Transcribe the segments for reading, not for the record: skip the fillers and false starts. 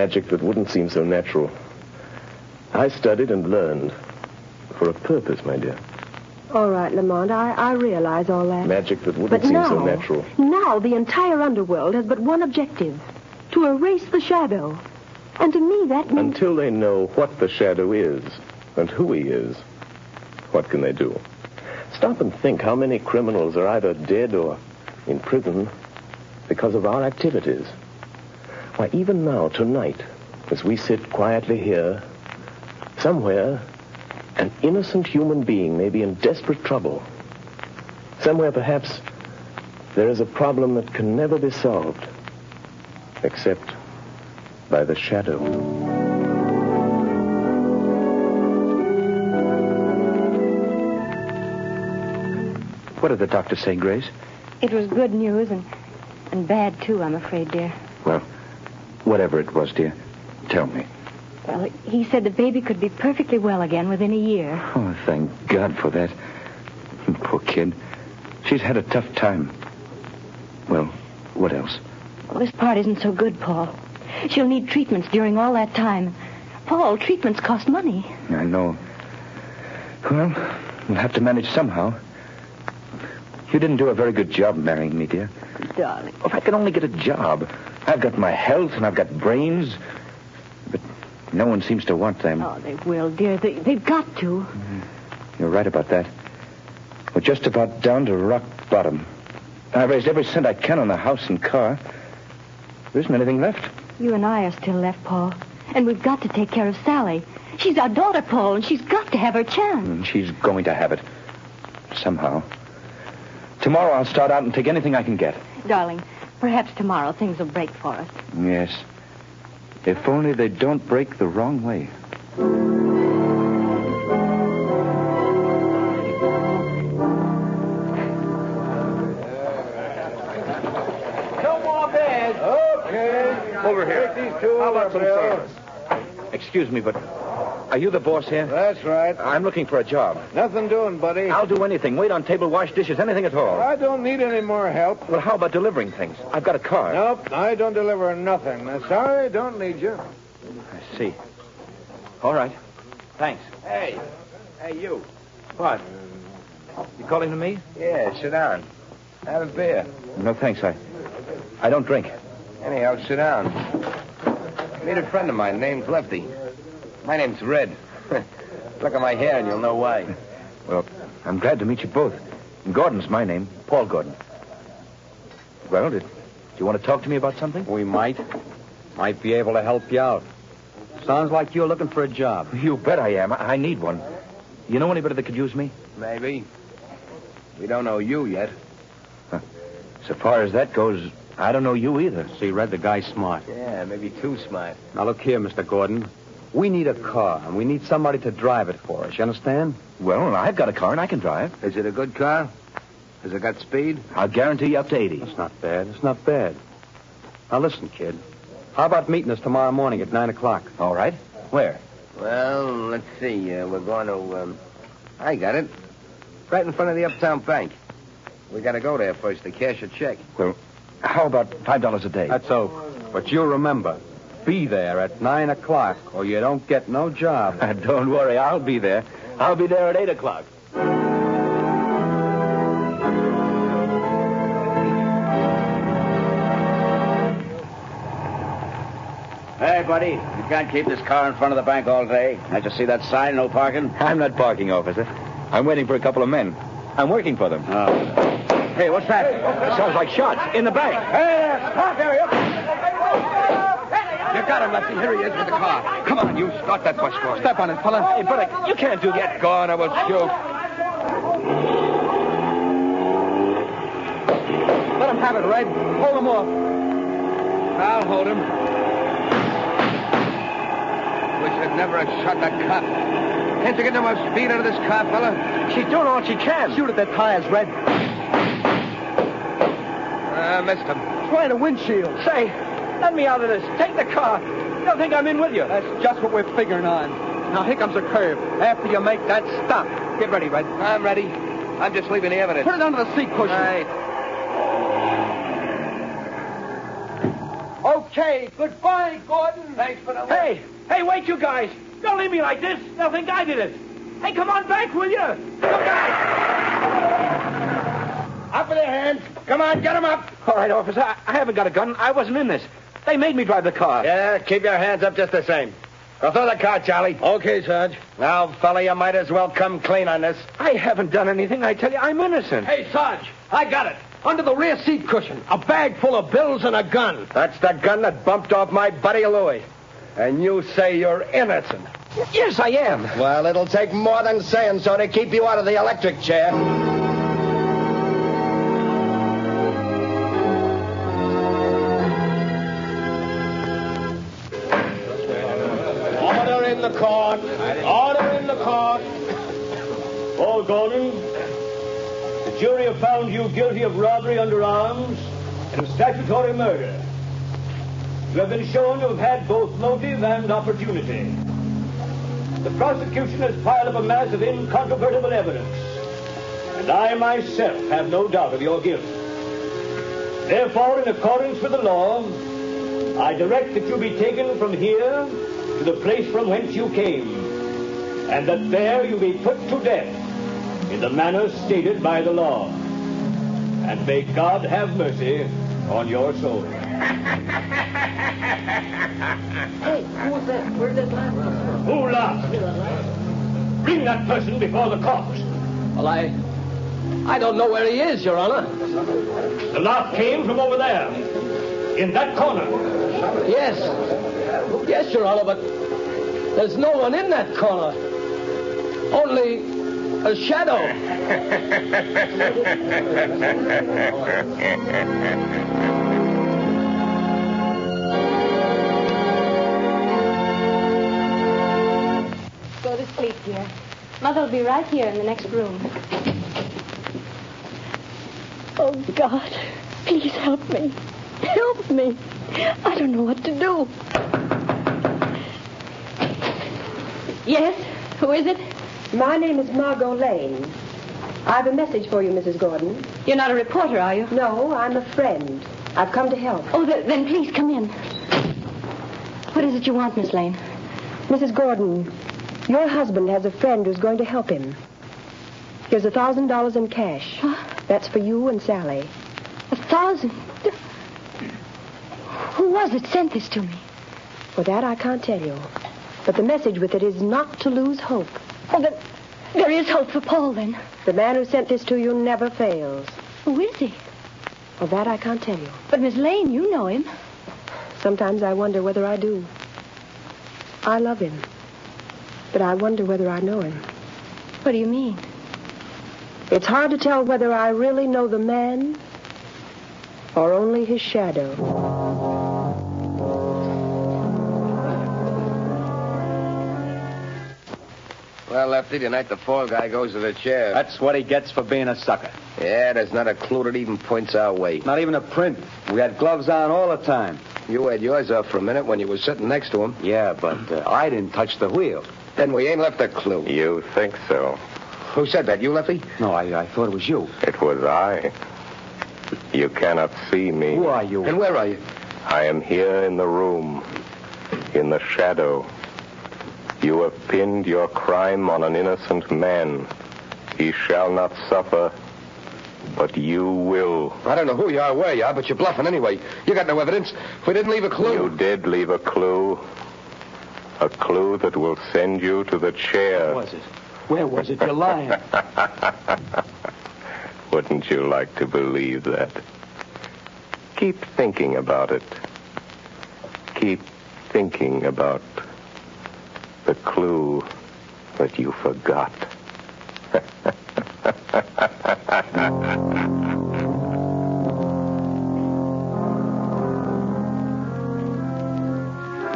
Magic that wouldn't seem so natural. I studied and learned for a purpose, my dear. All right, Lamont, I realize all that. Magic that wouldn't seem so natural. Now the entire underworld has but one objective. To erase the shadow. And to me that means... Until they know what the shadow is and who he is, what can they do? Stop and think how many criminals are either dead or in prison because of our activities. Why, even now, tonight, as we sit quietly here, somewhere, an innocent human being may be in desperate trouble. Somewhere, perhaps, there is a problem that can never be solved, except by the shadow. What did the doctor say, Grace? It was good news and bad, too, I'm afraid, dear. Well, whatever it was, dear, tell me. Well, he said the baby could be perfectly well again within a year. Oh, thank God for that. Poor kid. She's had a tough time. Well, what else? Well, this part isn't so good, Paul. She'll need treatments during all that time. Paul, treatments cost money. I know. Well, we'll have to manage somehow. You didn't do a very good job marrying me, dear. Darling. If I could only get a job. I've got my health and I've got brains. But no one seems to want them. Oh, they will, dear. They've got to. You're right about that. We're just about down to rock bottom. I've raised every cent I can on the house and car. There isn't anything left. You and I are still left, Paul. And we've got to take care of Sally. She's our daughter, Paul, and she's got to have her chance. And she's going to have it. Somehow. Tomorrow I'll start out and take anything I can get. Darling, perhaps tomorrow things will break for us. Yes. If only they don't break the wrong way. No more beds. Okay. Over here. Take these two How over, about some Bill. service? Excuse me, but are you the boss here? That's right. I'm looking for a job. Nothing doing, buddy. I'll do anything. Wait on table, wash dishes, anything at all. I don't need any more help. Well, how about delivering things? I've got a car. Nope, I don't deliver nothing. Sorry, don't need you. I see. All right. Thanks. Hey, you. What? You calling to me? Yeah, sit down. Have a beer. No, thanks. I don't drink. Anyhow, sit down. Meet a friend of mine named Lefty. My name's Red. Look at my hair and you'll know why. Well, I'm glad to meet you both. Gordon's my name. Paul Gordon. Well, do you want to talk to me about something? We might be able to help you out. Sounds like you're looking for a job. You bet I am. I need one. You know anybody that could use me? Maybe. We don't know you yet. So far as that goes, I don't know you either. See, Red, the guy's smart. Yeah, maybe too smart. Now, look here, Mr. Gordon. We need a car, and we need somebody to drive it for us. You understand? Well, I've got a car and I can drive. Is it a good car? Has it got speed? I'll guarantee you up to 80. That's not bad. It's not bad. Now, listen, kid. How about meeting us tomorrow morning at 9 o'clock? All right. Where? Well, let's see. We're going to, I got it. Right in front of the Uptown Bank. We got to go there first to cash a check. Well, how about $5 a day? That's so. But you remember, be there at 9 o'clock, or you don't get no job. Don't worry, I'll be there. I'll be there at 8 o'clock. Hey, buddy, you can't keep this car in front of the bank all day. I just see that sign, no parking. I'm not parking, officer. I'm waiting for a couple of men. I'm working for them. Oh. Hey, what's that? It sounds like shots in the bank. Hey, stop there, you got him, Lefty. Here he is with the car. Come on, you start that bus for me. Step on it, fella. Hey, but you can't do that. Go on, I will shoot. Let him have it, Red. Hold him off. I'll hold him. Wish I'd never have shot that cop. Can't you get no more speed out of this car, fella? She's doing all she can. Shoot at their tires, Red. I missed him. Try the windshield. Say, let me out of this. Take the car. They'll think I'm in with you. That's just what we're figuring on. Now, here comes a curve. After you make that stop, get ready, Red. I'm ready. I'm just leaving the evidence. Put it under the seat cushion. Right. Okay, goodbye, Gordon. Thanks for the... Hey, wait, you guys. Don't leave me like this. They'll think I did it. Hey, come on back, will you? Look out! Up with their hands. Come on, get them up. All right, officer. I haven't got a gun. I wasn't in this. They made me drive the car. Yeah, keep your hands up just the same. Go through the car, Charlie. Okay, Sarge. Now, fella, you might as well come clean on this. I haven't done anything. I tell you, I'm innocent. Hey, Sarge, I got it. Under the rear seat cushion. A bag full of bills and a gun. That's the gun that bumped off my buddy Louis. And you say you're innocent. Yes, I am. Well, it'll take more than saying so to keep you out of the electric chair. Order in the court. Order in the court. Paul Gordon, the jury have found you guilty of robbery under arms and statutory murder. You have been shown to have had both motive and opportunity. The prosecution has piled up a mass of incontrovertible evidence, and I myself have no doubt of your guilt. Therefore, in accordance with the law, I direct that you be taken from here to the place from whence you came, and that there you be put to death in the manner stated by the law. And may God have mercy on your soul. Hey, who was that? Where did that laugh come from? Who laughed? Bring that person before the court. Well, I don't know where he is, Your Honor. The laugh came from over there, in that corner. Yes. Yes, Your Honor, but there's no one in that corner. Only a shadow. Go to sleep, dear. Mother'll be right here in the next room. Oh, God. Please help me. Help me. I don't know what to do. Yes? Who is it? My name is Margot Lane. I have a message for you, Mrs. Gordon. You're not a reporter, are you? No, I'm a friend. I've come to help. Oh, then please come in. What is it you want, Miss Lane? Mrs. Gordon, your husband has a friend who's going to help him. Here's $1,000 in cash. Huh? That's for you and Sally. 1,000? Who was it sent this to me? For that, I can't tell you. But the message with it is not to lose hope. Oh, then there is hope for Paul, then. The man who sent this to you never fails. Who is he? Well, that I can't tell you. But, Miss Lane, you know him. Sometimes I wonder whether I do. I love him. But I wonder whether I know him. What do you mean? It's hard to tell whether I really know the man or only his shadow. Well, Lefty, tonight the fall guy goes to the chair. That's what he gets for being a sucker. Yeah, there's not a clue that even points our way. Not even a print. We had gloves on all the time. You had yours off for a minute when you were sitting next to him. Yeah, but I didn't touch the wheel. Then we ain't left a clue. You think so? Who said that? You, Lefty? No, I thought it was you. It was I. You cannot see me. Who are you? And where are you? I am here in the room, in the shadow. You have pinned your crime on an innocent man. He shall not suffer, but you will. I don't know who you are, where you are, but you're bluffing anyway. You got no evidence. We didn't leave a clue. You did leave a clue. A clue that will send you to the chair. Where was it? Where was it? You're lying. Wouldn't you like to believe that? Keep thinking about it. Keep thinking about the clue that you forgot.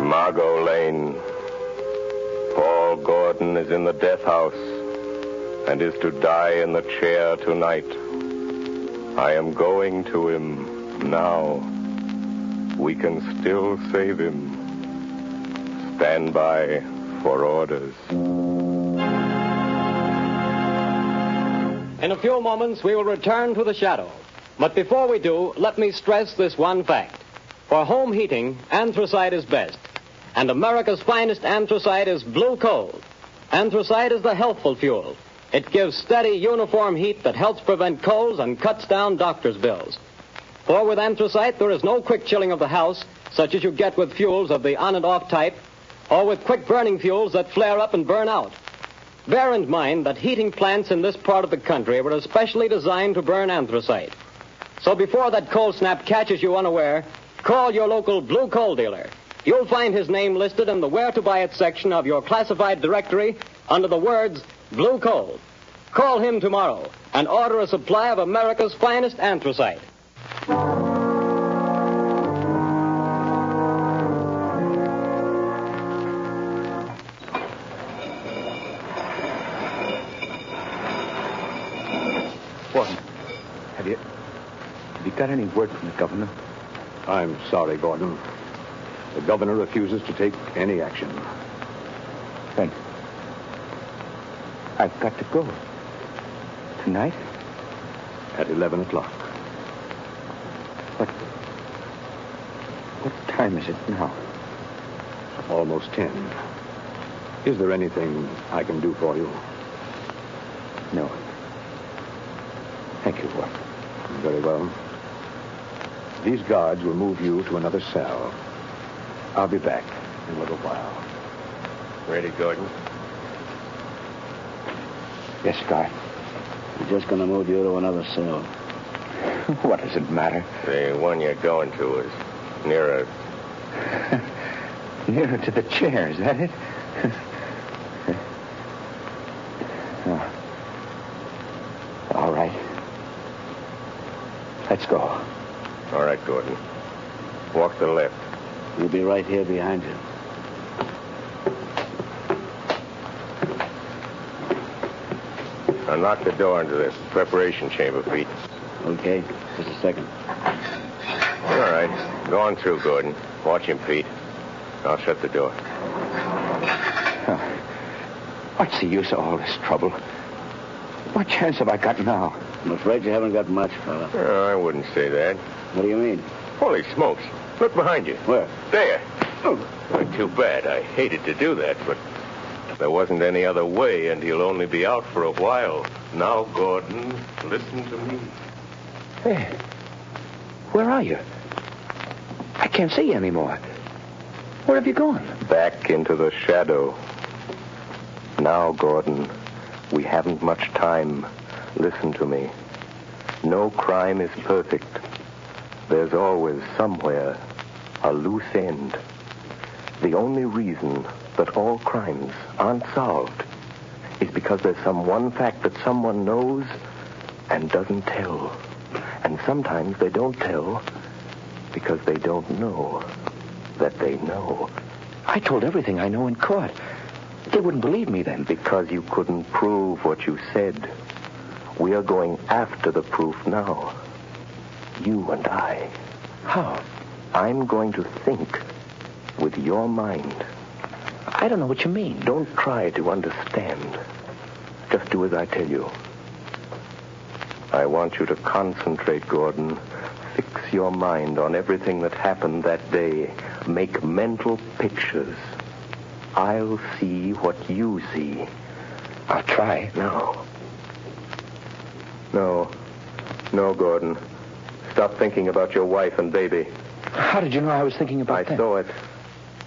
Margot Lane. Paul Gordon is in the death house and is to die in the chair tonight. I am going to him now. We can still save him. Stand by for orders. In a few moments, we will return to the shadow. But before we do, let me stress this one fact. For home heating, anthracite is best. And America's finest anthracite is blue coal. Anthracite is the healthful fuel. It gives steady, uniform heat that helps prevent colds and cuts down doctor's bills. For with anthracite, there is no quick chilling of the house, such as you get with fuels of the on and off type, or with quick burning fuels that flare up and burn out. Bear in mind that heating plants in this part of the country were especially designed to burn anthracite. So before that cold snap catches you unaware, call your local blue coal dealer. You'll find his name listed in the Where to Buy It section of your classified directory under the words Blue Coal. Call him tomorrow and order a supply of America's finest anthracite. Gordon, have you got any word from the governor? I'm sorry, Gordon. The governor refuses to take any action. Then I've got to go. Tonight? At 11 o'clock. What time is it now? Almost 10. Is there anything I can do for you? No. Thank you, Gordon. Very well. These guards will move you to another cell. I'll be back in a little while. Ready, Gordon? Yes, Scott. We're just going to move you to another cell. What does it matter? The one you're going to is nearer. Nearer to the chair, is that it? Oh. All right. Let's go. All right, Gordon. Walk to the left. We'll be right here behind you. Unlock the door into this preparation chamber, Pete. Okay, just a second. All right. Go on through, Gordon. Watch him, Pete. I'll shut the door. What's the use of all this trouble? What chance have I got now? I'm afraid you haven't got much, fella. Oh, I wouldn't say that. What do you mean? Holy smokes. Look behind you. Where? There. Oh, too bad. I hated to do that, but there wasn't any other way, and he'll only be out for a while. Now, Gordon, listen to me. Hey, where are you? I can't see you anymore. Where have you gone? Back into the shadow. Now, Gordon, we haven't much time. Listen to me. No crime is perfect. There's always somewhere a loose end. The only reason that all crimes aren't solved is because there's some one fact that someone knows and doesn't tell. And sometimes they don't tell because they don't know that they know. I told everything I know in court. They wouldn't believe me then. Because you couldn't prove what you said. We are going after the proof now. You and I. How? I'm going to think with your mind. I don't know what you mean. Don't try to understand. Just do as I tell you. I want you to concentrate, Gordon. Fix your mind on everything that happened that day. Make mental pictures. I'll see what you see. I'll try. No, Gordon. Stop thinking about your wife and baby. How did you know I was thinking about that? I saw it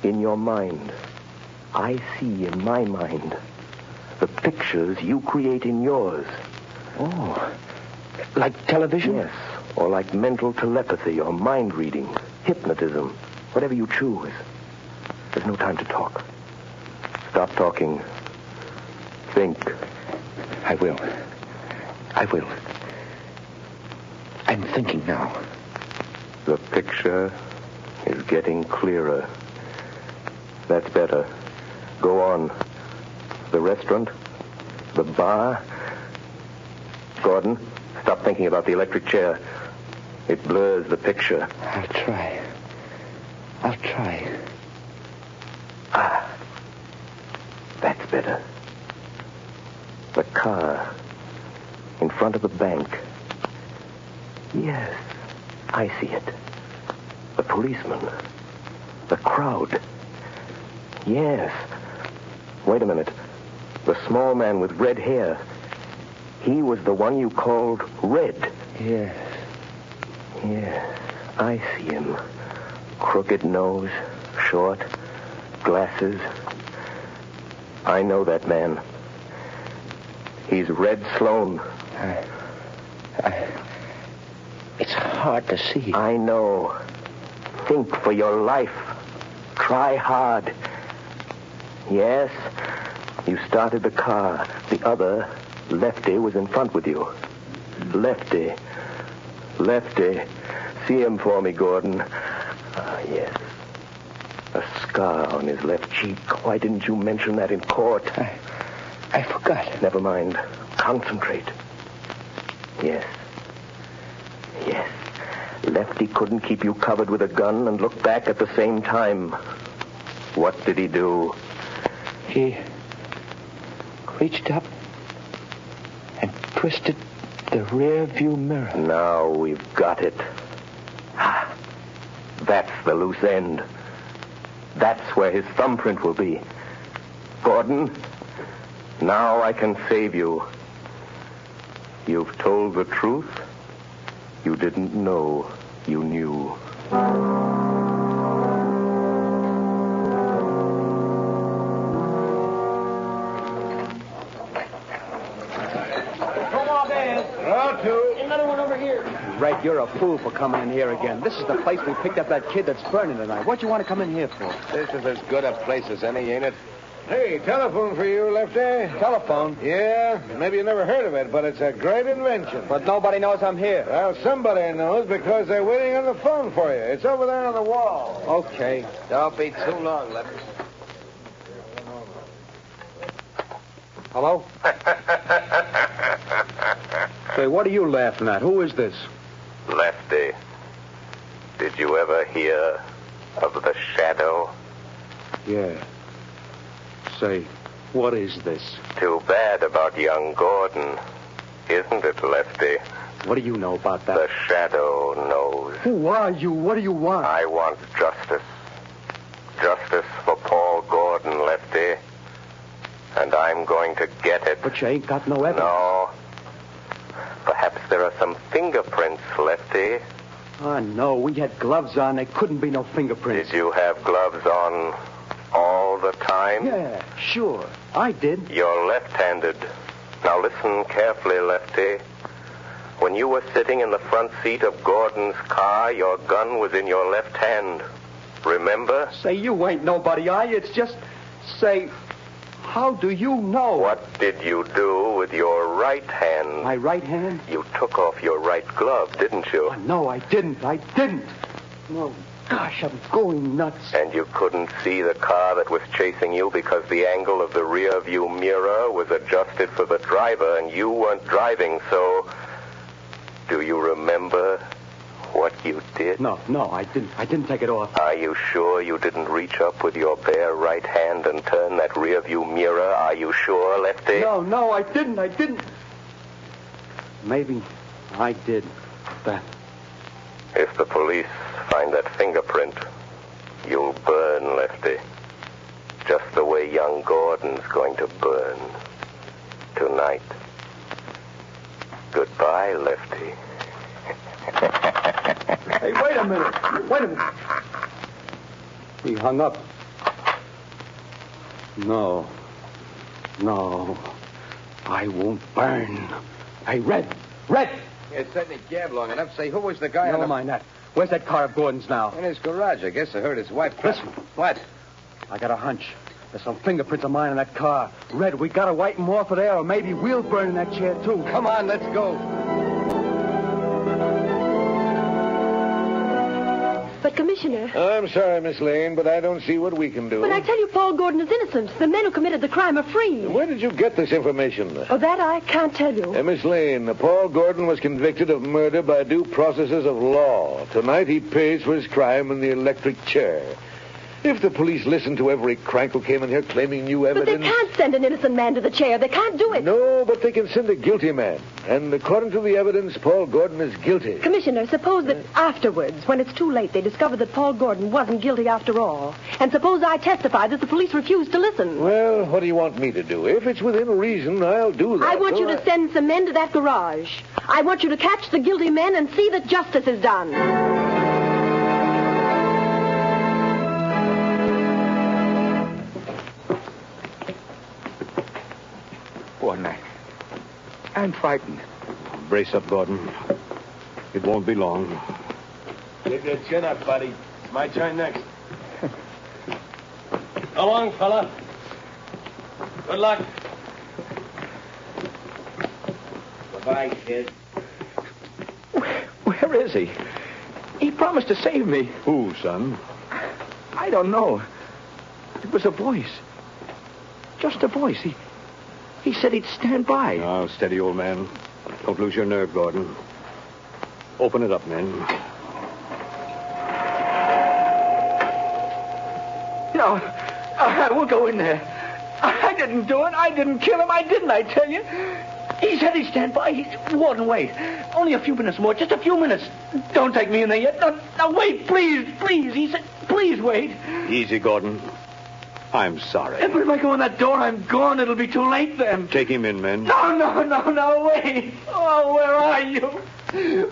in your mind. I see in my mind the pictures you create in yours. Oh, like television? Yes, or like mental telepathy or mind reading, hypnotism, whatever you choose. There's no time to talk. Stop talking. Think. I will. I'm thinking now. The picture is getting clearer. That's better. Go on. The restaurant? The bar? Gordon, stop thinking about the electric chair. It blurs the picture. I'll try. That's better. The car in front of the bank. Yes, I see it. The policemen. The crowd. Yes. Wait a minute. The small man with red hair. He was the one you called Red. Yes. Yes, I see him. Crooked nose, short, glasses. I know that man. He's Red Sloan. It's hard to see. I know. Think for your life. Try hard. Yes, you started the car. The other, Lefty, was in front with you. Lefty. See him for me, Gordon. Ah, yes. A scar on his left cheek. Why didn't you mention that in court? I forgot. Never mind. Concentrate. Yes. Lefty couldn't keep you covered with a gun and look back at the same time. What did he do? He reached up and twisted the rear view mirror. Now we've got it. That's the loose end. That's where his thumbprint will be. Gordon, now I can save you. You've told the truth. You didn't know you knew. Another one over here. Red, you're a fool for coming in here again. This is the place we picked up that kid that's burning tonight. What you want to come in here for? This is as good a place as any, ain't it? Hey, telephone for you, Lefty. Telephone? Yeah, maybe you never heard of it, but it's a great invention. But nobody knows I'm here. Well, somebody knows because they're waiting on the phone for you. It's over there on the wall. Okay. Don't be too long, Lefty. Hello? Say, what are you laughing at? Who is this? Lefty, did you ever hear of the shadow? Yeah. Say, what is this? Too bad about young Gordon, isn't it, Lefty? What do you know about that? The shadow knows. Who are you? What do you want? I want justice. Justice for Paul Gordon, Lefty. And I'm going to get it. But you ain't got no evidence. No. Perhaps there are some fingerprints, Lefty. Oh, no. We had gloves on. There couldn't be no fingerprints. Did you have gloves on all the time? Yeah, sure. I did. You're left-handed. Now listen carefully, Lefty. When you were sitting in the front seat of Gordon's car, your gun was in your left hand. Remember? Say, you ain't nobody, are you? It's just... Say... How do you know? What did you do with your right hand? My right hand? You took off your right glove, didn't you? Oh, no, I didn't. No, gosh, I'm going nuts. And you couldn't see the car that was chasing you because the angle of the rear view mirror was adjusted for the driver and you weren't driving, so... Do you remember what you did? No, I didn't take it off. Are you sure you didn't reach up with your bare right hand and turn that rear view mirror? Are you sure, Lefty? No, I didn't. Maybe I did that. If the police find that fingerprint, you'll burn, Lefty. Just the way young Gordon's going to burn. Tonight. Goodbye, Lefty. Hey, wait a minute. He hung up. No. I won't burn. Hey, Red! You certainly gabbed long enough. Say, who was the guy Never mind that. Where's that car of Gordon's now? In his garage. I guess I heard his wife. Listen. What? I got a hunch. There's some fingerprints of mine in that car. Red, we gotta wipe them off of there, or maybe we'll burn in that chair, too. Come on, let's go. But, Commissioner... I'm sorry, Miss Lane, but I don't see what we can do. But I tell you, Paul Gordon is innocent. The men who committed the crime are free. Where did you get this information? Oh, that I can't tell you. Miss Lane, Paul Gordon was convicted of murder by due processes of law. Tonight he pays for his crime in the electric chair. If the police listened to every crank who came in here claiming new But evidence... they can't send an innocent man to the chair. They can't do it. No, but they can send a guilty man. And according to the evidence, Paul Gordon is guilty. Commissioner, suppose that afterwards, when it's too late, they discover that Paul Gordon wasn't guilty after all. And suppose I testify that the police refused to listen. Well, what do you want me to do? If it's within reason, I'll do that. I want you to send some men to that garage. I want you to catch the guilty men and see that justice is done. Gordon, I'm frightened. Brace up, Gordon. It won't be long. Keep your chin up, buddy. It's my turn next. So long, fella. Good luck. Goodbye, kid. Where is he? He promised to save me. Who, son? I don't know. It was a voice. Just a voice. He said he'd stand by. Now, steady, old man. Don't lose your nerve, Gordon. Open it up, men. No, I won't go in there. I didn't do it. I didn't kill him. I didn't, I tell you. He said he'd stand by. Warden, wait. Only a few minutes more. Just a few minutes. Don't take me in there yet. No, wait, please, please. He said, please wait. Easy, Gordon. I'm sorry. But if I go in that door, I'm gone. It'll be too late then. Take him in, men. No, wait. Oh, where are you?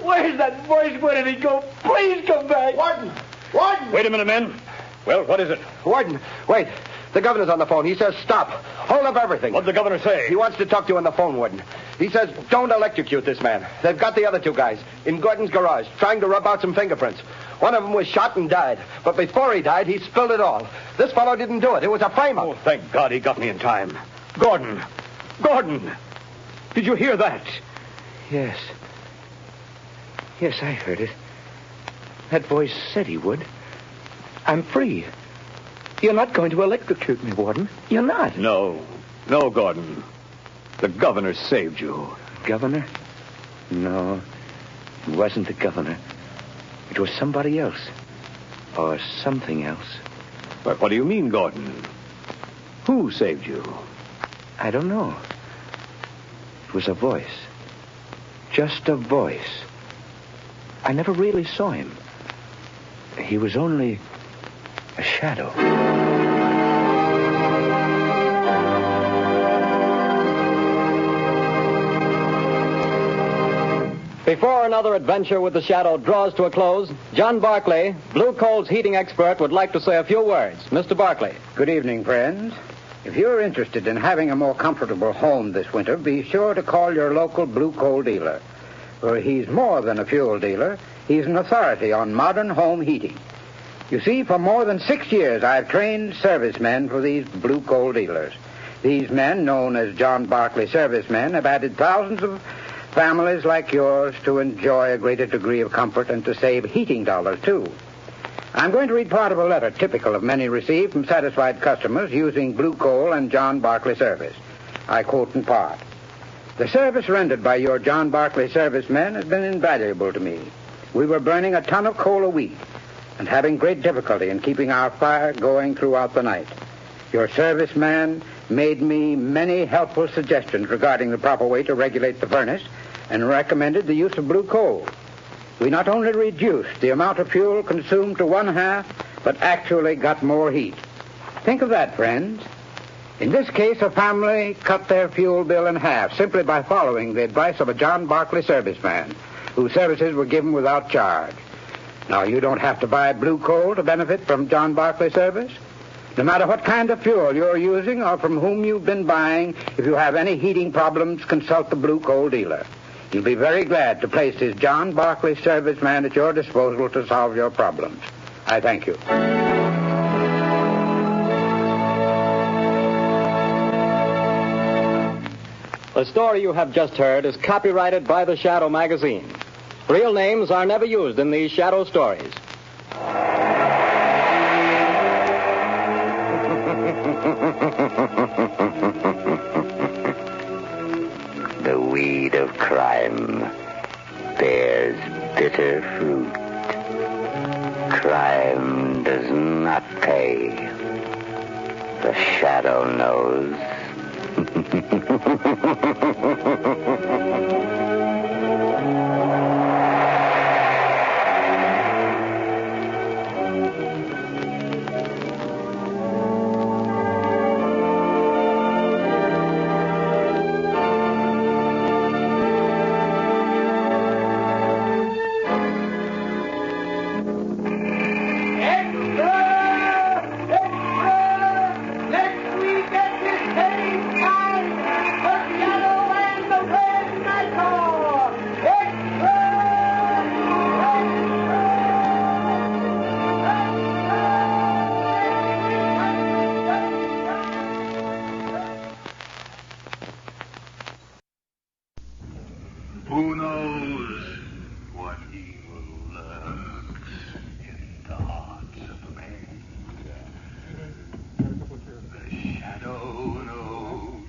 Where's that voice? Where did he go? Please come back. Warden! Wait a minute, men. Well, what is it? Warden, wait. The governor's on the phone. He says stop. Hold up everything. What'd the governor say? He wants to talk to you on the phone, Warden. He says don't electrocute this man. They've got the other two guys in Gordon's garage trying to rub out some fingerprints. One of them was shot and died. But before he died, he spilled it all. This fellow didn't do it. It was a frame-up. Oh, thank God he got me in time. Gordon! Did you hear that? Yes. Yes, I heard it. That voice said he would. I'm free. You're not going to electrocute me, Warden. You're not. No, Gordon. The governor saved you. Governor? No, it wasn't the governor. It was somebody else. Or something else. But what do you mean, Gordon? Who saved you? I don't know. It was a voice. Just a voice. I never really saw him. He was only a shadow. Before another adventure with the Shadow draws to a close, John Barclay, Blue Coal's heating expert, would like to say a few words. Mr. Barclay. Good evening, friends. If you're interested in having a more comfortable home this winter, be sure to call your local Blue Coal dealer. For he's more than a fuel dealer. He's an authority on modern home heating. You see, for more than 6 years, I've trained servicemen for these Blue Coal dealers. These men, known as John Barclay servicemen, have added thousands of families like yours to enjoy a greater degree of comfort and to save heating dollars, too. I'm going to read part of a letter typical of many received from satisfied customers using Blue Coal and John Barclay service. I quote in part. The service rendered by your John Barclay servicemen has been invaluable to me. We were burning a ton of coal a week and having great difficulty in keeping our fire going throughout the night. Your serviceman made me many helpful suggestions regarding the proper way to regulate the furnace and recommended the use of Blue Coal. We not only reduced the amount of fuel consumed to 1/2, but actually got more heat. Think of that, friends. In this case, a family cut their fuel bill in half simply by following the advice of a John Barclay serviceman, whose services were given without charge. Now, you don't have to buy Blue Coal to benefit from John Barclay service. No matter what kind of fuel you're using or from whom you've been buying, if you have any heating problems, consult the Blue Coal dealer. He'll be very glad to place his John Barclay serviceman at your disposal to solve your problems. I thank you. The story you have just heard is copyrighted by the Shadow magazine. Real names are never used in these Shadow stories. The weed of crime bears bitter fruit. Crime does not Okay. The shadow knows. Who knows what evil lurks in the hearts of men? The shadow knows.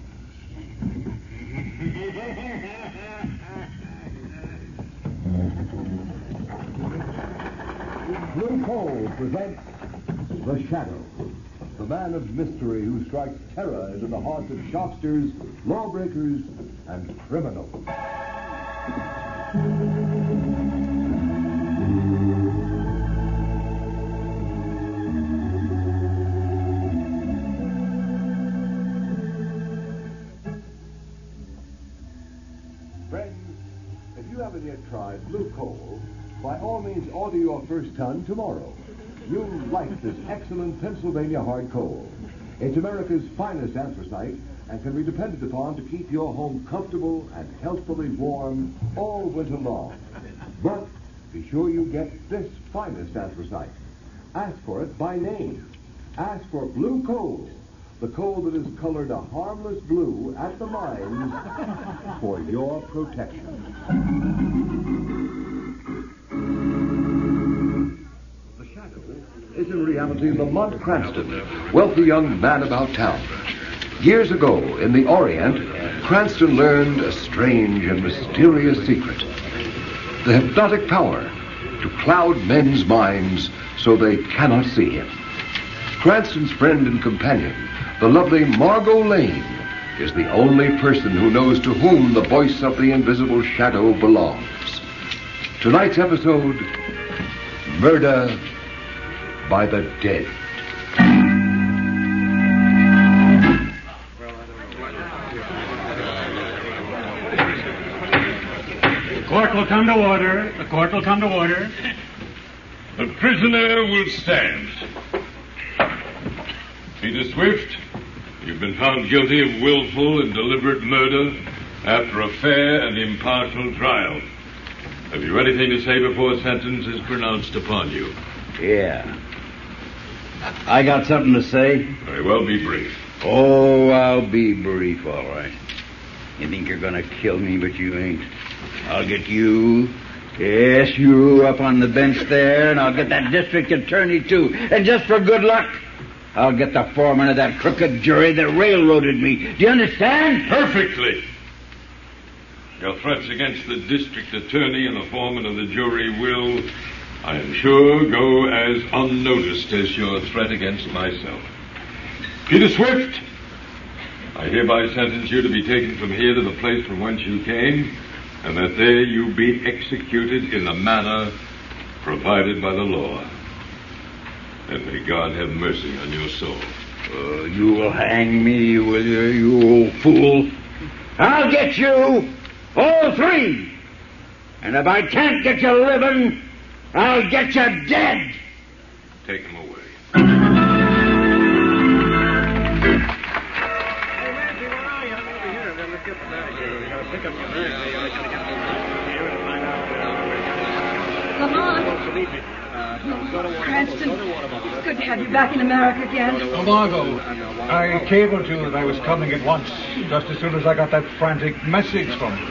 Blue Coal presents The Shadow, the man of mystery who strikes terror into the hearts of shopsters, lawbreakers, and criminals. Friends, if you haven't yet tried Blue Coal, by all means order your first ton tomorrow. You'll like this excellent Pennsylvania hard coal. It's America's finest anthracite and can be depended upon to keep your home comfortable and healthfully warm all winter long. But be sure you get this finest anthracite. Ask for it by name. Ask for Blue Coal, the coal that is colored a harmless blue at the mines for your protection. The Shadow is in reality Lamont Cranston, wealthy young man about town. Years ago, in the Orient, Cranston learned a strange and mysterious secret. The hypnotic power to cloud men's minds so they cannot see him. Cranston's friend and companion, the lovely Margot Lane, is the only person who knows to whom the voice of the invisible shadow belongs. Tonight's episode, Murder by the Dead. The court will come to order. The court will come to order. The prisoner will stand. Peter Swift, you've been found guilty of willful and deliberate murder after a fair and impartial trial. Have you anything to say before sentence is pronounced upon you? Yeah. I got something to say. Very well, be brief. Oh, I'll be brief, all right. You think you're gonna kill me, but you ain't. I'll get you, yes, you up on the bench there, and I'll get that district attorney, too. And just for good luck, I'll get the foreman of that crooked jury that railroaded me. Do you understand? Perfectly. Your threats against the district attorney and the foreman of the jury will, I am sure, go as unnoticed as your threat against myself. Peter Swift, I hereby sentence you to be taken from here to the place from whence you came, and that there you be executed in the manner provided by the law. And may God have mercy on your soul. You will hang me, will you, you old fool? I'll get you, all three. And if I can't get you living, I'll get you dead. Take him away. Cranston, it's good to have you back in America again. Oh, Margot, I cabled you that I was coming at once, just as soon as I got that frantic message from you.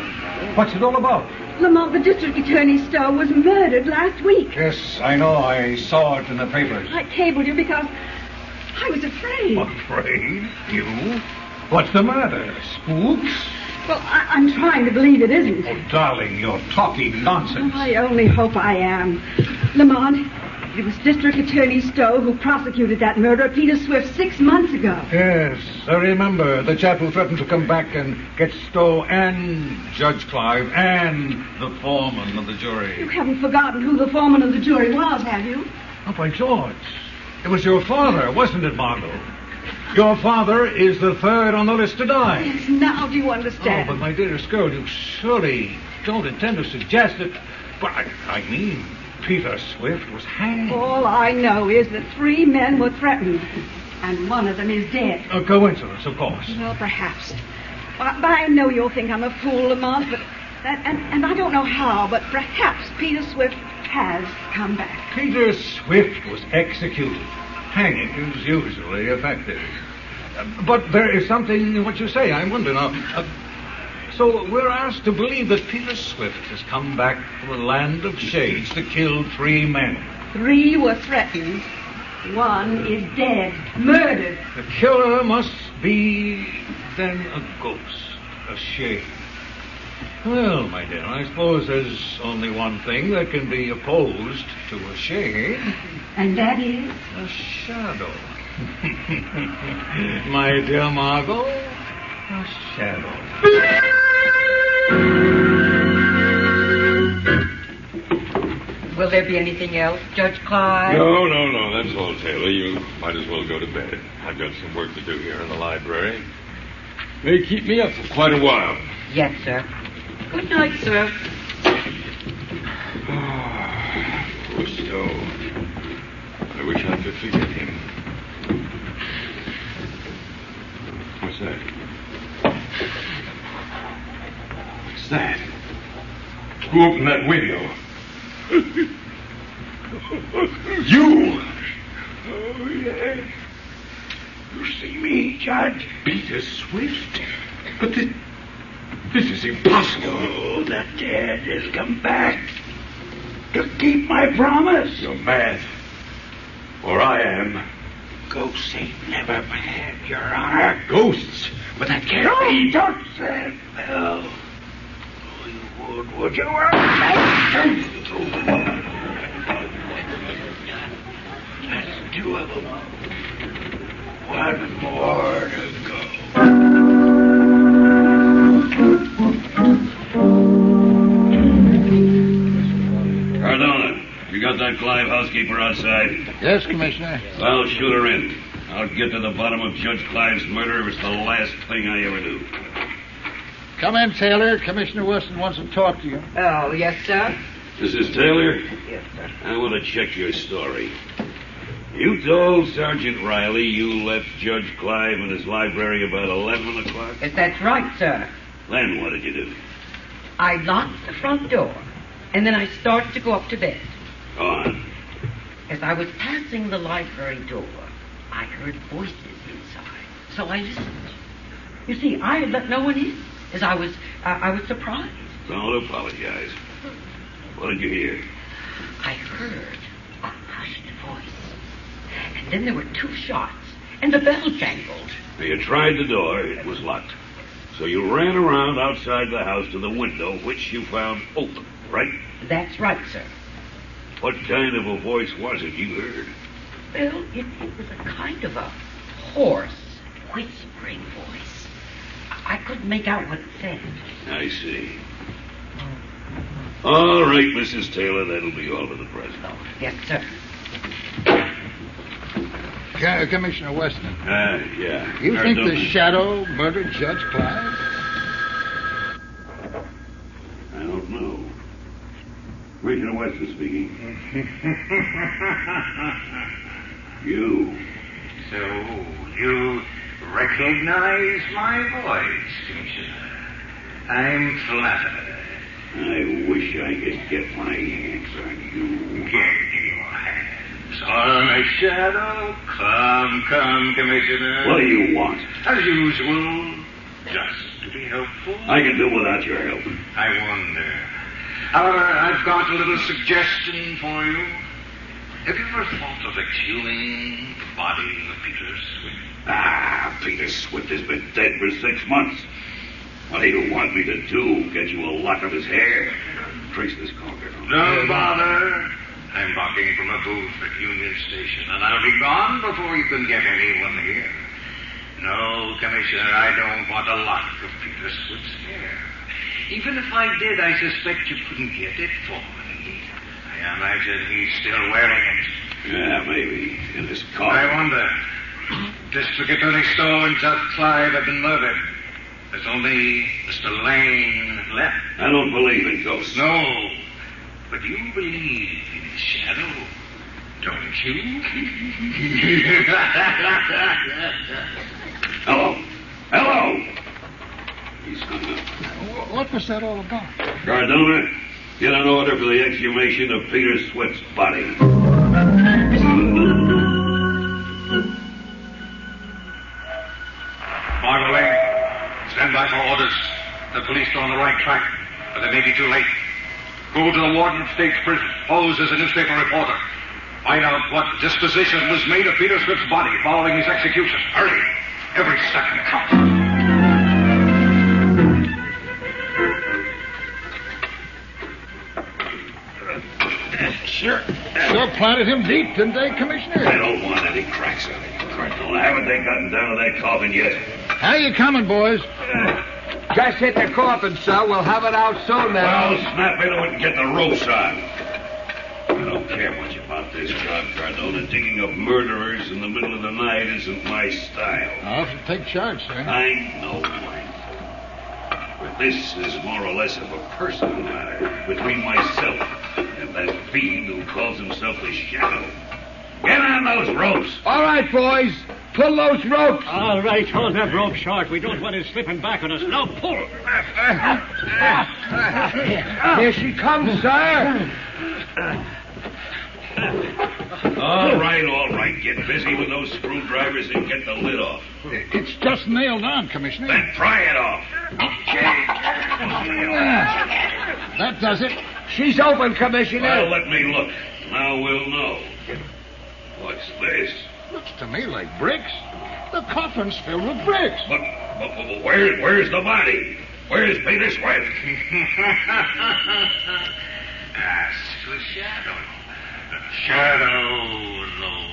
What's it all about? Lamont, the district attorney Stowe was murdered last week. Yes, I know. I saw it in the papers. I cabled you because I was afraid. Afraid? You? What's the matter? Spooks? Well, I'm trying to believe it isn't. Oh, darling, you're talking nonsense. I only hope I am. Lamont, It was District Attorney Stowe who prosecuted that murder of Peter Swift 6 months ago. Yes, I remember. The chap who threatened to come back and get Stowe and Judge Clive and the foreman of the jury. You haven't forgotten who the foreman of the jury was, have you? Oh, by George. It was your father, wasn't it, Margot? Your father is the third on the list to die. Yes, now do you understand? Oh, but my dearest girl, you surely don't intend to suggest it. But I mean, Peter Swift was hanged. All I know is that 3 men were threatened, and one of them is dead. A coincidence, of course. Well, perhaps. But I know you'll think I'm a fool, Lamont, but and I don't know how, but perhaps Peter Swift has come back. Peter Swift was executed. Hanging is usually effective. But there is something in what you say. I wonder now. So we're asked to believe that Peter Swift has come back from the land of shades to kill 3 men. 3 were threatened. 1 is dead, murdered. The killer must be then a ghost, a shade. Well, my dear, I suppose there's only one thing that can be opposed to a shade. And that is? A shadow. My dear Margot, a shadow. Will there be anything else, Judge Clive? No, that's all, Taylor. You might as well go to bed. I've got some work to do here in the library. They keep me up for quite a while. Yes, sir. Good night, sir. Poor Stowe. I wish I could forget him. What's that? What's that? Who opened that window? You! Oh, yes. You see me, Judge? Peter Swift? But this is impossible. Oh, the dead has come back to keep my promise. You're mad. Or I am. Ghosts ain't never mad, Your Honor. Ghosts? But that can't be. Don't say well. Oh, you would you? That's 2 of them. 1 more to go. Cardona, you got that Clive housekeeper outside? Yes, Commissioner. Well, shoot her in. I'll get to the bottom of Judge Clive's murder if it's the last thing I ever do. Come in, Taylor. Commissioner Wilson wants to talk to you. Oh, yes, sir. Mrs. Taylor? Yes, sir. I want to check your story. You told Sergeant Riley you left Judge Clive in his library about 11 o'clock? Yes, that's right, sir. Then what did you do? I locked the front door, and then I started to go up to bed. Go on. As I was passing the library door, I heard voices inside, so I listened. You see, I had let no one in, as I was surprised. Don't apologize. What did you hear? I heard a hushed voice, and then there were 2 shots, and the bell jangled. Now, you tried the door. It was locked. So you ran around outside the house to the window, which you found open, right? That's right, sir. What kind of a voice was it you heard? Well, it was a kind of a hoarse, whispering voice. I couldn't make out what it said. I see. All right, Mrs. Taylor, that'll be all for the present. Yes, sir. Commissioner Weston. Yeah. You think the shadow murdered Judge Clive? I don't know. Commissioner Weston speaking. You. So, you recognize my voice, Commissioner? I'm flattered. I wish I could get my hands on you. Get your hands on a shadow. Come, Commissioner. What do you want? As usual, just to be helpful. I can do without your help. I wonder. However, I've got a little suggestion for you. Have you ever thought of exhuming the body of Peter Swift? Peter Swift has been dead for 6 months. What do you want me to do? Get you a lock of his hair? Trace this conker. Don't bother. I'm barking from a booth at Union Station, and I'll be gone before you can get anyone here. No, Commissioner, I don't want a lock of Peter Swift's hair. Even if I did, I suspect you couldn't get it for me. I imagine he's still wearing it. Yeah, maybe. In his car. I wonder. District Attorney Stowe and Judge Clyde have been murdered. There's only Mr. Lane left. I don't believe in ghosts. No. But you believe in his shadow, don't you? Hello. Hello. He's hung up. What was that all about? Cardona, get an order for the exhumation of Peter Swift's body. Margot Lane, stand by for orders. The police are on the right track, but they may be too late. Go to the warden of State's prison. Pose as a newspaper reporter. Find out what disposition was made of Peter Swift's body following his execution. Hurry. Every second counts. Sure planted him deep, didn't they, Commissioner? I don't want any cracks on it, Cardinal. Haven't they gotten down to that coffin yet? How you coming, boys? Just hit the coffin, sir. We'll have it out soon now. Well, snap into it and get the ropes on. I don't care much about this job, Cardona. Digging up murderers in the middle of the night isn't my style. I'll have to take charge, sir. I know mine. But this is more or less of a personal matter between myself and that fiend who calls himself the Shadow. Get on those ropes. All right, boys. Pull those ropes. All right, hold that rope short. We don't want it slipping back on us. Now pull. Here she comes, sir. All right. Get busy with those screwdrivers and get the lid off. It's just nailed on, Commissioner. Then pry it off. That does it. She's open, Commissioner. Well, let me look. Now we'll know. What's this? Looks to me like bricks. The coffin's filled with bricks. But where's the body? Where's Peter Swift? Ask the Shadow. Shadow, no.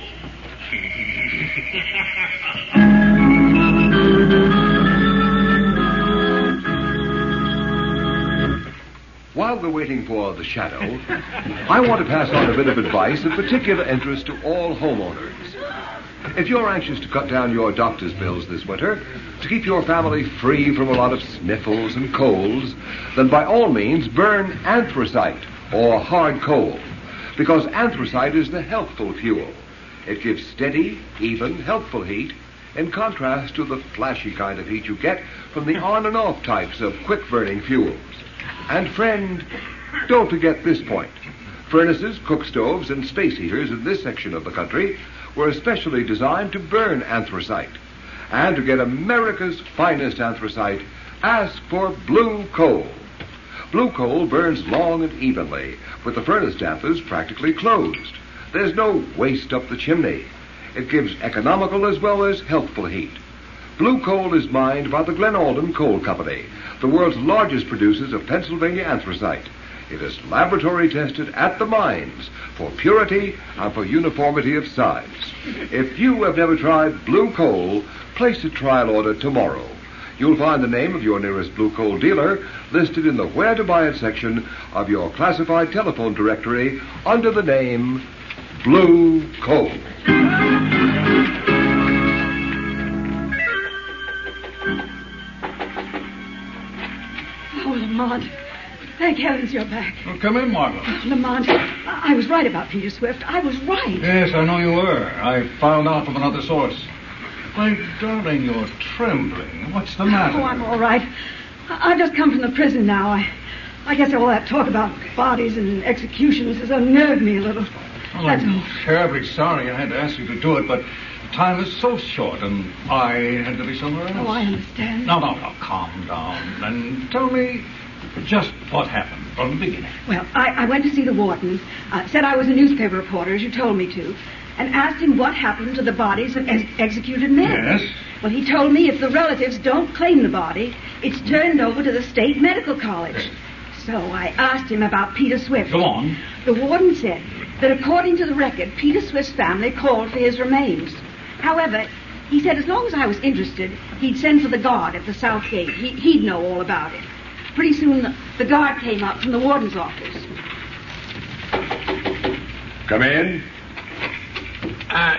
While we're waiting for the Shadow, I want to pass on a bit of advice of particular interest to all homeowners. If you're anxious to cut down your doctor's bills this winter, to keep your family free from a lot of sniffles and colds, then by all means burn anthracite or hard coal, because anthracite is the healthful fuel. It gives steady, even, healthful heat, in contrast to the flashy kind of heat you get from the on and off types of quick-burning fuels. And friend, don't forget this point. Furnaces, cook stoves, and space heaters in this section of the country were especially designed to burn anthracite. And to get America's finest anthracite, ask for blue coal. Blue coal burns long and evenly, with the furnace dampers practically closed. There's no waste up the chimney. It gives economical as well as healthful heat. Blue coal is mined by the Glen Alden Coal Company, the world's largest producers of Pennsylvania anthracite. It is laboratory tested at the mines for purity and for uniformity of size. If you have never tried blue coal, place a trial order tomorrow. You'll find the name of your nearest blue coal dealer listed in the Where to Buy It section of your classified telephone directory under the name Blue Coal. Oh, Lamont. Thank heavens you're back. Well, come in, Margot. Lamont, I was right about Peter Swift. I was right. Yes, I know you were. I found out from another source. My darling, you're trembling. What's the matter? Oh, I'm all right. I've just come from the prison now. I guess all that talk about bodies and executions has unnerved me a little. Well, I'm terribly sorry I had to ask you to do it, but time is so short, and I had to be somewhere else. Oh, I understand. No, calm down, and tell me just what happened from the beginning. Well, I went to see the warden, said I was a newspaper reporter, as you told me to, and asked him what happened to the bodies of executed men. Yes? Well, he told me if the relatives don't claim the body, it's turned over to the State Medical College. So I asked him about Peter Swift. Go on. The warden said that according to the record, Peter Swift's family called for his remains. However, he said as long as I was interested, he'd send for the guard at the south gate. He'd know all about it. Pretty soon, the guard came up from the warden's office. Come in.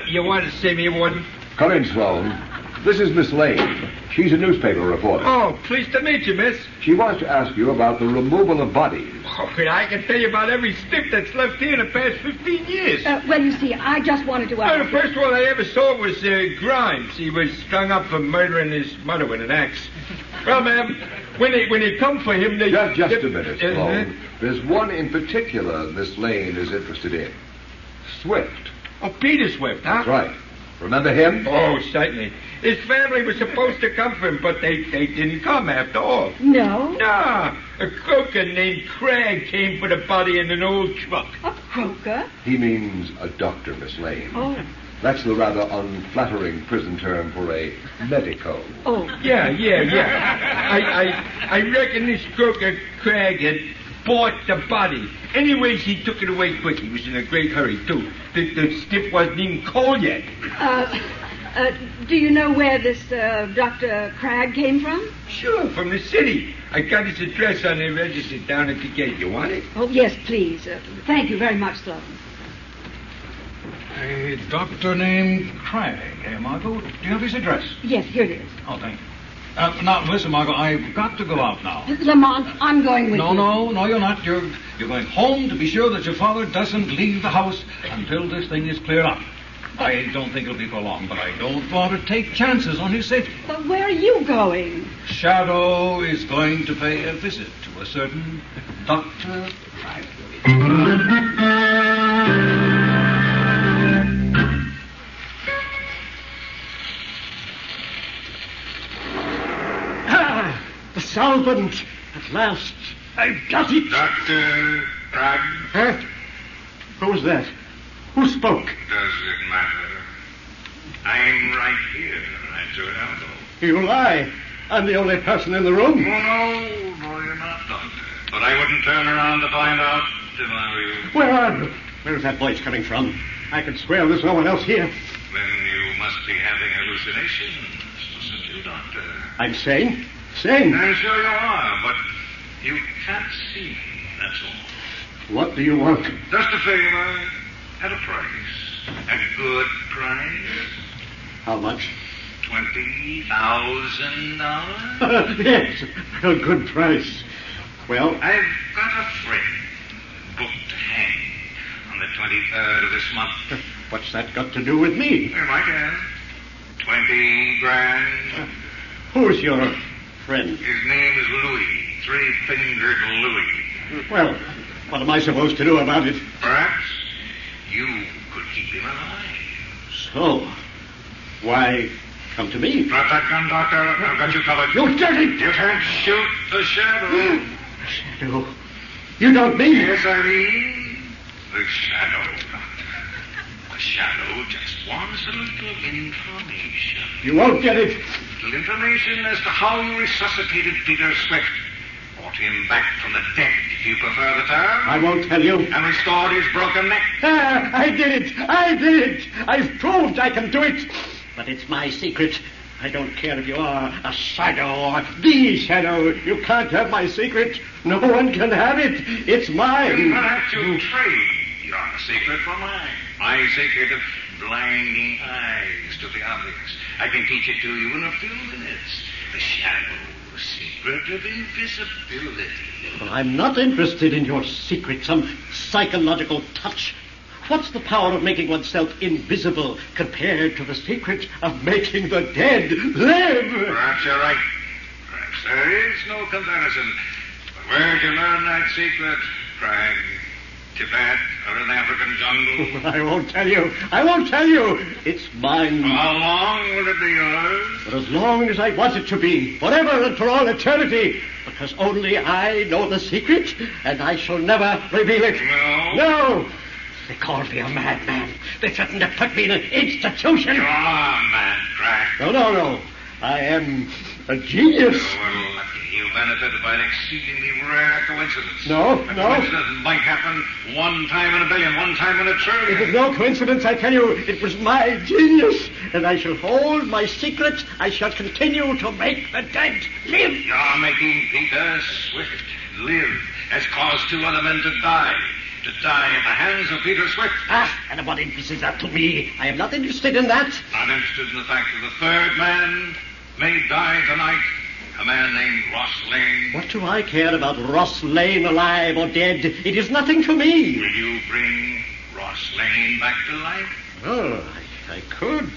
You want to see me, Warden? Come in, Sloan. This is Miss Lane. She's a newspaper reporter. Oh, pleased to meet you, miss. She wants to ask you about the removal of bodies. Oh, I can tell you about every stick that's left here in the past 15 years. Well, you see, I just wanted to... The first one I ever saw was Grimes. He was strung up for murdering his mother with an axe. Well, ma'am, when they come for him, they... Just a minute, Sloan. There's one in particular Miss Lane is interested in. Swift. Oh, Peter Swift, huh? That's right. Remember him? Oh, certainly. His family was supposed to come for him, but they didn't come after all. No? No. A croaker named Cragg came for the body in an old truck. A croaker? He means a doctor, Miss Lane. Oh. That's the rather unflattering prison term for a medico. Oh. Yeah. I reckon this croaker Cragg had bought the body. Anyways, he took it away quick. He was in a great hurry, too. The stiff wasn't even cold yet. Do you know where this Dr. Cragg came from? Sure, from the city. I got his address on the register down at the gate. You want it? Oh, yes, please. Thank you very much, Sloan. A doctor named Cragg, Margot? Do you have his address? Yes, here it is. Oh, thank you. Now, listen, Margot, I've got to go out now. Lamont, I'm going with you. No, you're not. You're going home to be sure that your father doesn't leave the house until this thing is cleared up. I don't think it'll be for long, but I don't want to take chances on his safety. But where are you going? Shadow is going to pay a visit to a certain Dr. Cragg. The solvent! At last, I've got it! Dr. Cragg? Huh? Who was that? Who spoke? Does it matter? I'm right here, at your elbow. You lie. I'm the only person in the room. No, you're not, Doctor. But I wouldn't turn around to find out if I were you. Where are you? Where's that voice coming from? I could swear there's no one else here. Then you must be having hallucinations, mustn't you, Doctor? I'm sane. Sane. I'm sure you are, but you can't see me, that's all. What do you want? Just a favor, at a price. A good price. How much? $20,000. Yes, a good price. Well, I've got a friend booked to hang on the 23rd of this month. What's that got to do with me? You might have. 20 grand. Who's your friend? His name is Louis. Three-fingered Louis. Well, what am I supposed to do about it? Perhaps you could keep him alive. So, why come to me? Drop that gun, Doctor. I've got you covered. You dirty... You can't shoot the shadow. Shadow? You don't mean... Yes, I mean the shadow, Doctor. The shadow just wants a little information. You won't get it. Little information as to how you resuscitated Peter Swift. Brought him back from the dead, if you prefer the term. I won't tell you. And restored his broken neck. I did it. I've proved I can do it. But it's my secret. I don't care if you are a shadow or the shadow. You can't have my secret. No one can have it. It's mine. You have to trade your secret for mine. My secret of blinding eyes to the obvious. I can teach it to you in a few minutes. The shadow secret of invisibility. Well, I'm not interested in your secret, some psychological touch. What's the power of making oneself invisible compared to the secret of making the dead live? Perhaps you're right. Perhaps there is no comparison. But where'd you learn that secret, Cragg? Tibet or an African jungle? I won't tell you. It's mine. For how long will it be yours? For as long as I want it to be. Forever and for all eternity. Because only I know the secret, and I shall never reveal it. No. They called me a madman. They threatened to put me in an institution. You are mad, Cragg. No. I am a genius. Well, you benefited by an exceedingly rare coincidence. No. A coincidence might happen one time in a billion, one time in a trillion. It is no coincidence, I tell you. It was my genius. And I shall hold my secret. I shall continue to make the dead live. You're making Peter Swift live has caused 2 other men to die. To die at the hands of Peter Swift. And what interest is that to me? I am not interested in that. Not interested in the fact that the third man may die tonight. A man named Ross Lane. What do I care about Ross Lane alive or dead? It is nothing to me. Will you bring Ross Lane back to life? Oh, I could.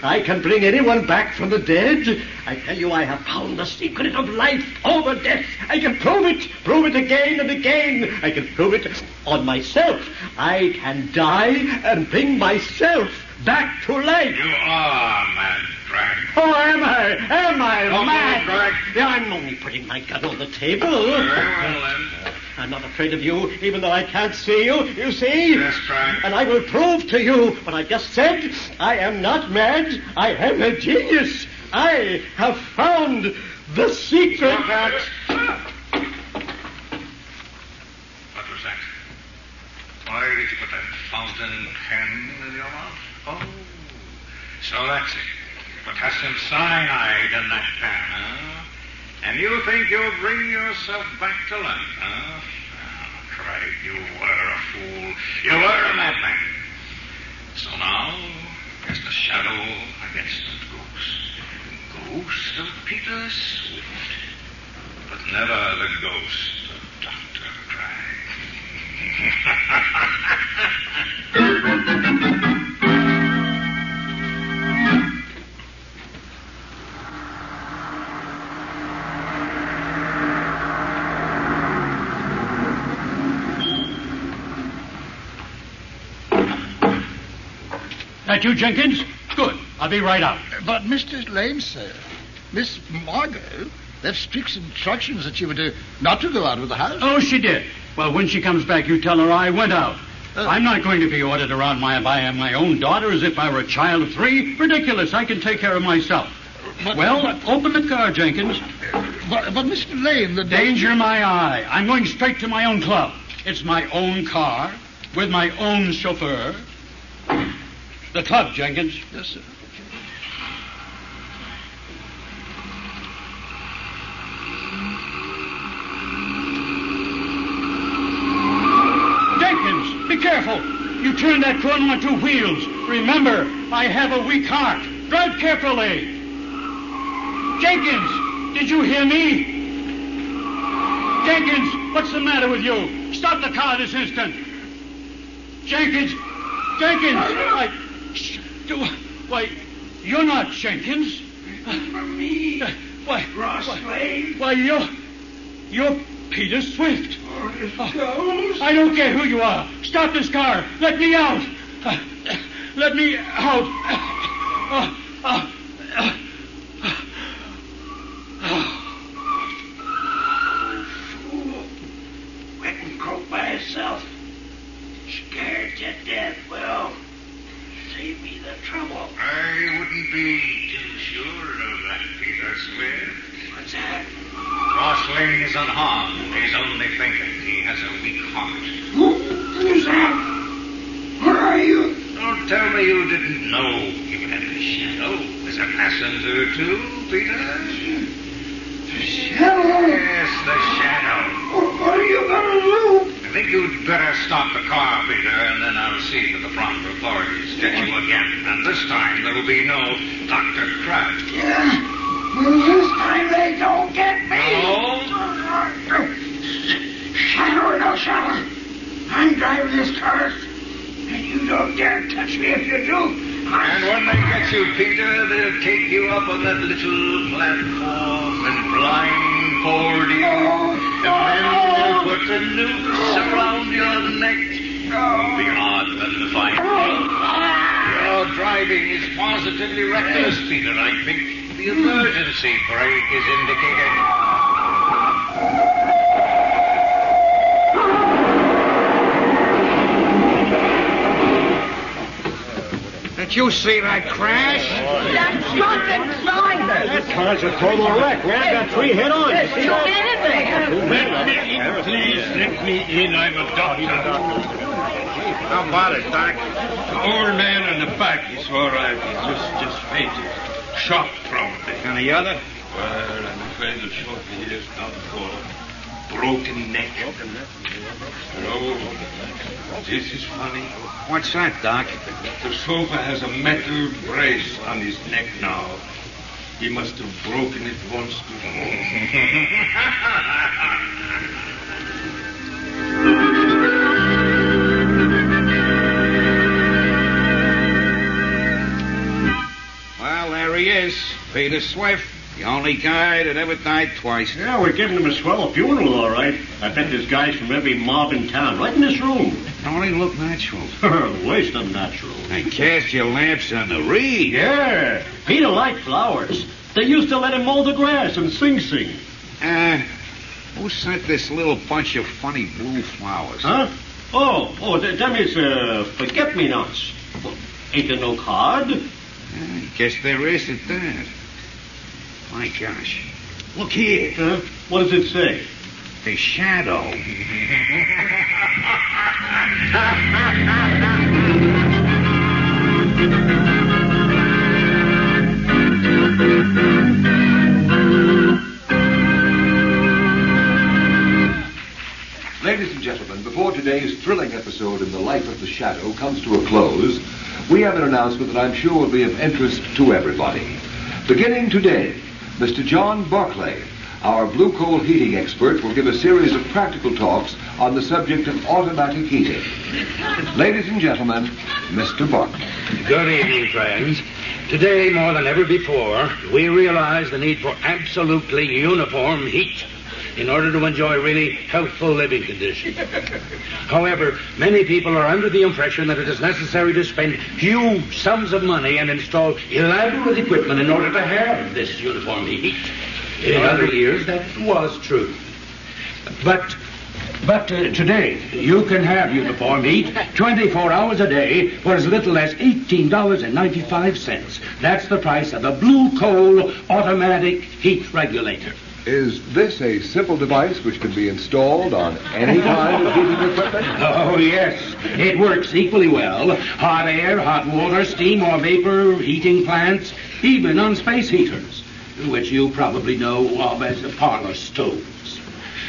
I can bring anyone back from the dead. I tell you, I have found the secret of life over death. I can prove it again and again. I can prove it on myself. I can die and bring myself back to life. You are mad, Drag. Oh, am I mad? Drag. Yeah, I'm only putting my gun on the table. Very well, then. I'm not afraid of you, even though I can't see you. You see? Yes, Drag. And I will prove to you what I just said. I am not mad. I am a genius. I have found the secret. What was that? Why did you put that fountain pen in your mouth? Oh, so that's it. Potassium cyanide in that pen, huh? And you think you'll bring yourself back to life, huh? Oh, Craig, you were a fool. You were a madman. So now, just a shadow against the ghost. Ghost of Peter Swift. But never the ghost of Dr. Craig. That you, Jenkins? Good. I'll be right out. But Mr. Lane, sir, Miss Margot left strict instructions that she were not to go out of the house. Oh, she did. Well, when she comes back, you tell her I went out. I'm not going to be ordered around by my own daughter as if I were a child of 3. Ridiculous. I can take care of myself. Open the car, Jenkins. But Mr. Lane, the danger my eye. I'm going straight to my own club. It's my own car with my own chauffeur. The club, Jenkins. Yes, sir. Jenkins, be careful. You turn that corner on 2 wheels. Remember, I have a weak heart. Drive carefully. Jenkins, did you hear me? Jenkins, what's the matter with you? Stop the car this instant. Jenkins, why, you're not Jenkins. Remember me? Ross Lane? Why, you're Peter Swift. Ghost? I don't care who you are. Stop this car. Let me out. Let me out. Fool. Went and croaked by himself. Scared to death. Well, save me the trouble. I wouldn't be too sure of that, Peter Swift. What's that? Ross Lane is unharmed. He's only thinking. He has a weak heart. Who's that? Where are you? Don't tell me you didn't know you had a shadow. There's a passenger, too, Peter. The shadow? Yes, the shadow. What are you going to do? I think you'd better stop the car, Peter, and then I'll see that the proper authorities get you again. And this time there will be no Dr. Kraft. Yeah. Well, this time they don't get me. No? Shadow or no shadow, I'm driving this car, and you don't dare touch me if you do. And when they get you, Peter, they'll take you up on that little platform and blindfold you. And then they'll put a noose around your neck. It'll be hard for them to find you. Your driving is positively reckless, Peter. I think the emergency brake is indicated. you see that crash? That drunken driver! That car's a total wreck. We have got 3 head-ons. There's 2 men in there. Please let me in. I'm a doctor. How about it, Doc? The old man in the back is all right. He's just fainted. Shock, probably. And the other? Well, I'm afraid that shortly he is done for. Broken neck. No, this is funny. What's that, Doc? The sofa has a metal brace on his neck now. He must have broken it once before. Well, there he is. Peter Swift. The only guy that ever died twice. Yeah, we're giving him a swell funeral, all right. I bet there's guys from every mob in town, right in this room. Don't he look natural? Worse than natural. And cast your lamps on the reed. Yeah, Peter liked flowers. They used to let him mow the grass and sing. Who sent this little bunch of funny blue flowers? Huh? Oh, them is forget-me-nots. Well, ain't there no card? I guess there is at that. My gosh. Look here. Huh? What does it say? The shadow. Ladies and gentlemen, before today's thrilling episode in the life of the Shadow comes to a close, we have an announcement that I'm sure will be of interest to everybody. Beginning today, Mr. John Barclay, our blue coal heating expert, will give a series of practical talks on the subject of automatic heating. Ladies and gentlemen, Mr. Barclay. Good evening, friends. Today, more than ever before, we realize the need for absolutely uniform heat in order to enjoy really healthful living conditions. However, many people are under the impression that it is necessary to spend huge sums of money and install elaborate equipment in order to have this uniform heat. In other years, that was true. But today, you can have uniform heat 24 hours a day for as little as $18.95. That's the price of a blue coal automatic heat regulator. Is this a simple device which can be installed on any kind of heating equipment? Oh, yes. It works equally well. Hot air, hot water, steam or vapor heating plants, even on space heaters, which you probably know of as parlor stoves.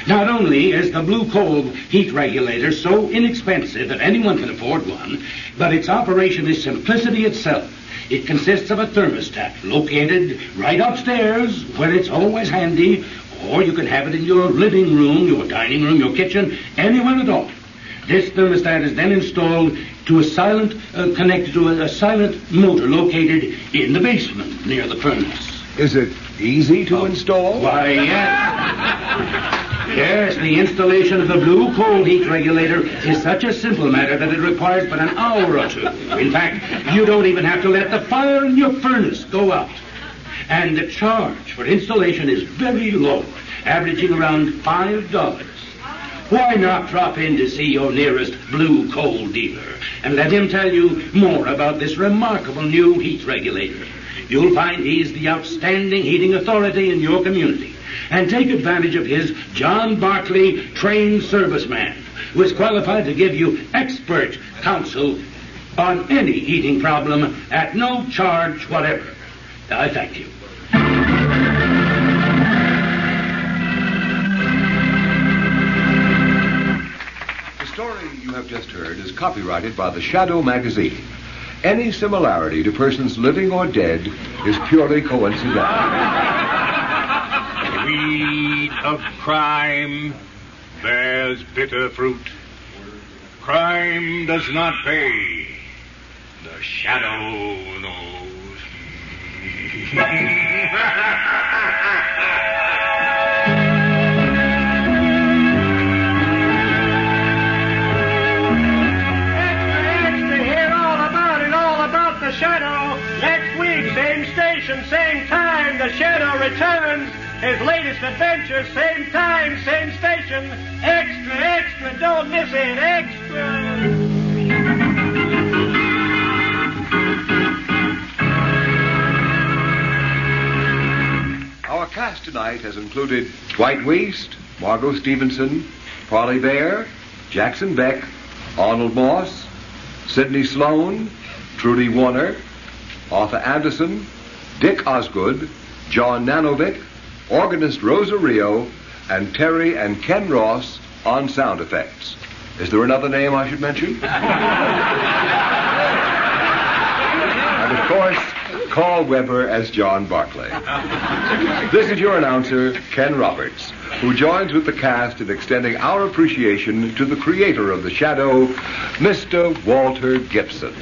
Not only is the blue coal heat regulator so inexpensive that anyone can afford one, but its operation is simplicity itself. It consists of a thermostat located right upstairs where it's always handy, or you can have it in your living room, your dining room, your kitchen, anywhere at all. This thermostat is then installed to connected to a silent motor located in the basement near the furnace. Is it easy to install? Why, yes. Yes, the installation of the blue coal heat regulator is such a simple matter that it requires but an hour or two. In fact, you don't even have to let the fire in your furnace go out. And the charge for installation is very low, averaging around $5. Why not drop in to see your nearest blue coal dealer and let him tell you more about this remarkable new heat regulator? You'll find he's the outstanding heating authority in your community. And take advantage of his John Barclay trained serviceman, who is qualified to give you expert counsel on any heating problem at no charge whatever. I thank you. The story you have just heard is copyrighted by the Shadow magazine. Any similarity to persons living or dead is purely coincidental. Weed of crime bears bitter fruit. Crime does not pay. The shadow knows. To hear all about the Shadow. Next week, same station, same time, the Shadow returns. His latest adventure, same time, same station. Extra, extra, don't miss it, extra. Our cast tonight has included Dwight Weist, Margot Stevenson, Parley Bear, Jackson Beck, Arnold Moss, Sidney Sloan, Trudy Warner, Arthur Anderson, Dick Osgood, John Nanovic, organist Rosa Rio, and Terry and Ken Ross on sound effects. Is there another name I should mention? And of course, Carl Weber as John Barclay. This is your announcer, Ken Roberts, who joins with the cast in extending our appreciation to the creator of the shadow, Mr. Walter Gibson.